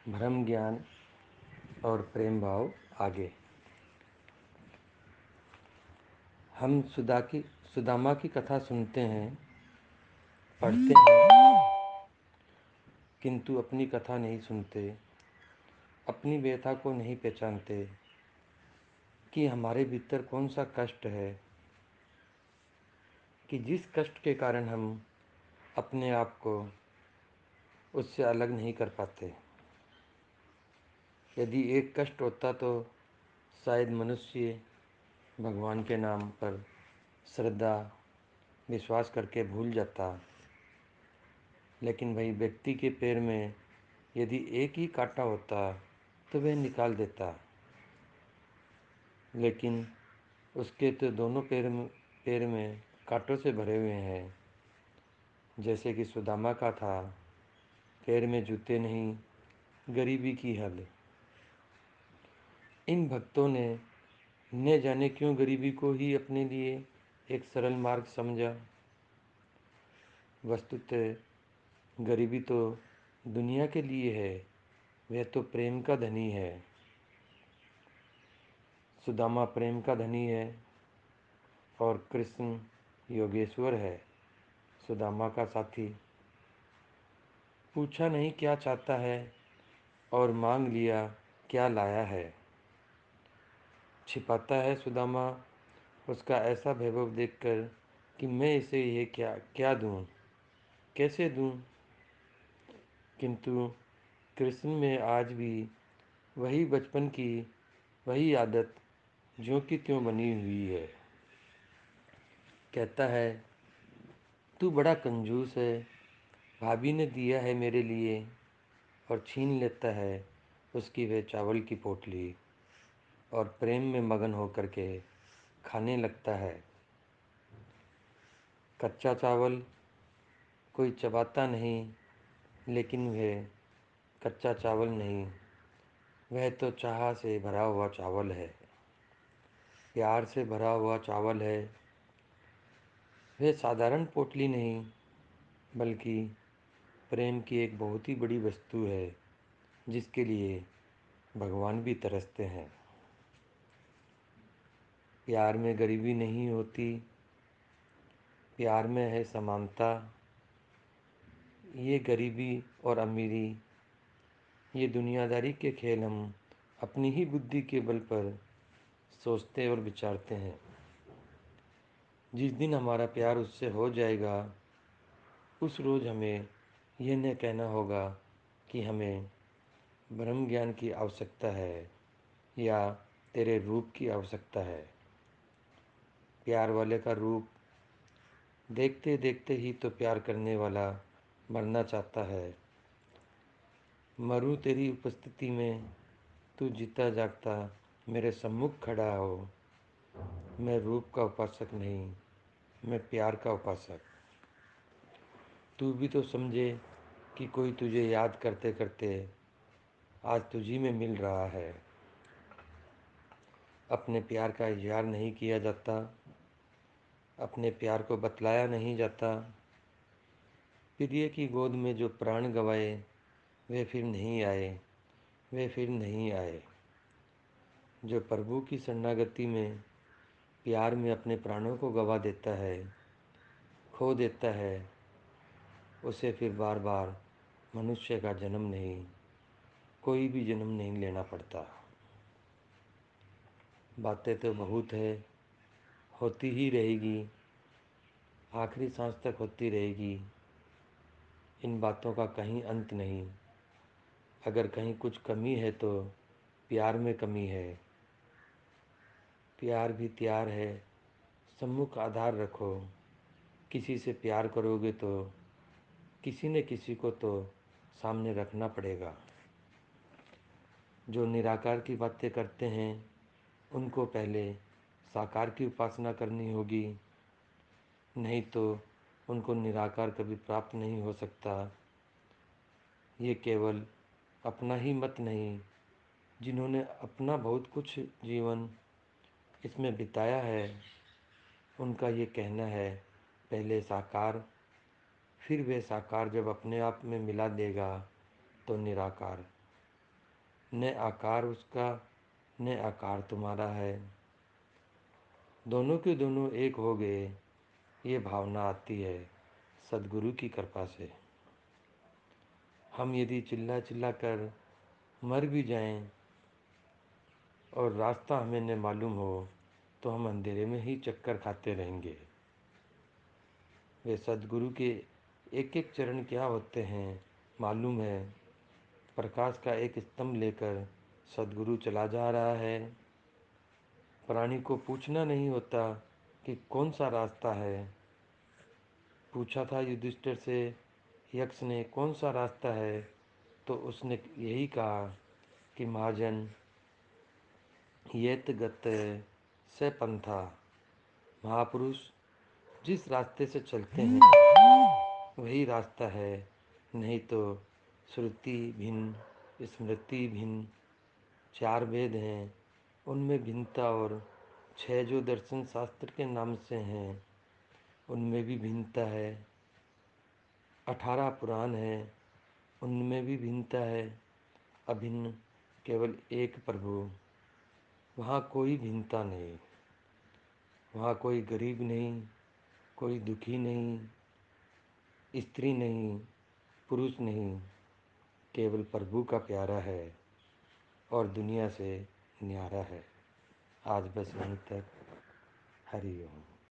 भ्रम ज्ञान और प्रेम भाव आगे। हम सुदामा की कथा सुनते हैं, पढ़ते हैं, किंतु अपनी कथा नहीं सुनते, अपनी व्यथा को नहीं पहचानते कि हमारे भीतर कौन सा कष्ट है, कि जिस कष्ट के कारण हम अपने आप को उससे अलग नहीं कर पाते। यदि एक कष्ट होता तो शायद मनुष्य भगवान के नाम पर श्रद्धा विश्वास करके भूल जाता। लेकिन वही व्यक्ति के पैर में यदि एक ही कांटा होता तो वह निकाल देता, लेकिन उसके तो दोनों पैर में कांटों से भरे हुए हैं। जैसे कि सुदामा का था, पैर में जूते नहीं, गरीबी की हल। इन भक्तों ने न जाने क्यों गरीबी को ही अपने लिए एक सरल मार्ग समझा। वस्तुतः गरीबी तो दुनिया के लिए है, वह तो प्रेम का धनी है। सुदामा प्रेम का धनी है और कृष्ण योगेश्वर है, सुदामा का साथी। पूछा नहीं क्या चाहता है और मांग लिया क्या लाया है। छिपाता है सुदामा उसका ऐसा वैभव देखकर कि मैं इसे ये क्या क्या दूँ, कैसे दूँ। किंतु कृष्ण में आज भी वही बचपन की वही आदत ज्यों की त्यों बनी हुई है। कहता है, तू बड़ा कंजूस है, भाभी ने दिया है मेरे लिए, और छीन लेता है उसकी वह चावल की पोटली और प्रेम में मगन होकर के खाने लगता है। कच्चा चावल कोई चबाता नहीं, लेकिन वह कच्चा चावल नहीं, वह तो चाह से भरा हुआ चावल है, प्यार से भरा हुआ चावल है। वह साधारण पोटली नहीं, बल्कि प्रेम की एक बहुत ही बड़ी वस्तु है, जिसके लिए भगवान भी तरसते हैं। प्यार में गरीबी नहीं होती, प्यार में है समानता। ये गरीबी और अमीरी, ये दुनियादारी के खेल हम अपनी ही बुद्धि के बल पर सोचते और विचारते हैं। जिस दिन हमारा प्यार उससे हो जाएगा, उस रोज़ हमें यह न कहना होगा कि हमें ब्रह्म ज्ञान की आवश्यकता है या तेरे रूप की आवश्यकता है। प्यार वाले का रूप देखते देखते ही तो प्यार करने वाला मरना चाहता है। मरूं तेरी उपस्थिति में, तू जीता जागता मेरे सम्मुख खड़ा हो। मैं रूप का उपासक नहीं, मैं प्यार का उपासक। तू भी तो समझे कि कोई तुझे याद करते करते आज तुझी में मिल रहा है। अपने प्यार का इजहार नहीं किया जाता, अपने प्यार को बतलाया नहीं जाता। प्रिय की गोद में जो प्राण गवाए, वे फिर नहीं आए, वे फिर नहीं आए। जो प्रभु की शरणागति में प्यार में अपने प्राणों को गवा देता है, खो देता है, उसे फिर बार बार मनुष्य का जन्म नहीं, कोई भी जन्म नहीं लेना पड़ता। बातें तो बहुत है, होती ही रहेगी, आखिरी सांस तक होती रहेगी। इन बातों का कहीं अंत नहीं। अगर कहीं कुछ कमी है तो प्यार में कमी है। प्यार भी त्यार है, सम्मुख आधार रखो। किसी से प्यार करोगे तो किसी न किसी को तो सामने रखना पड़ेगा। जो निराकार की बातें करते हैं, उनको पहले साकार की उपासना करनी होगी, नहीं तो उनको निराकार कभी प्राप्त नहीं हो सकता। ये केवल अपना ही मत नहीं, जिन्होंने अपना बहुत कुछ जीवन इसमें बिताया है, उनका ये कहना है, पहले साकार, फिर वह साकार जब अपने आप में मिला देगा तो निराकार। न आकार उसका न आकार तुम्हारा है। दोनों के दोनों एक हो गए, ये भावना आती है सद्गुरु की कृपा से। हम यदि चिल्ला चिल्ला कर मर भी जाएं और रास्ता हमें न मालूम हो तो हम अंधेरे में ही चक्कर खाते रहेंगे। वे सद्गुरु के एक एक चरण क्या होते हैं मालूम है। प्रकाश का एक स्तंभ लेकर सद्गुरु चला जा रहा है। प्राणी को पूछना नहीं होता कि कौन सा रास्ता है। पूछा था युधिष्ठिर से यक्ष ने कौन सा रास्ता है, तो उसने यही कहा कि महाजन येत गत से पंथा। महापुरुष जिस रास्ते से चलते हैं वही रास्ता है, नहीं तो श्रुति भिन्न स्मृति भिन्न। चार वेद हैं उनमें भिन्नता, और छह जो दर्शन शास्त्र के नाम से हैं उनमें भी भिन्नता है। 18 पुराण हैं उनमें भी भिन्नता है। अभिन्न केवल एक प्रभु, वहाँ कोई भिन्नता नहीं। वहाँ कोई गरीब नहीं, कोई दुखी नहीं, स्त्री नहीं, पुरुष नहीं, केवल प्रभु का प्यारा है और दुनिया से न्यारा है। आज बस यहीं तक। हरि ओम।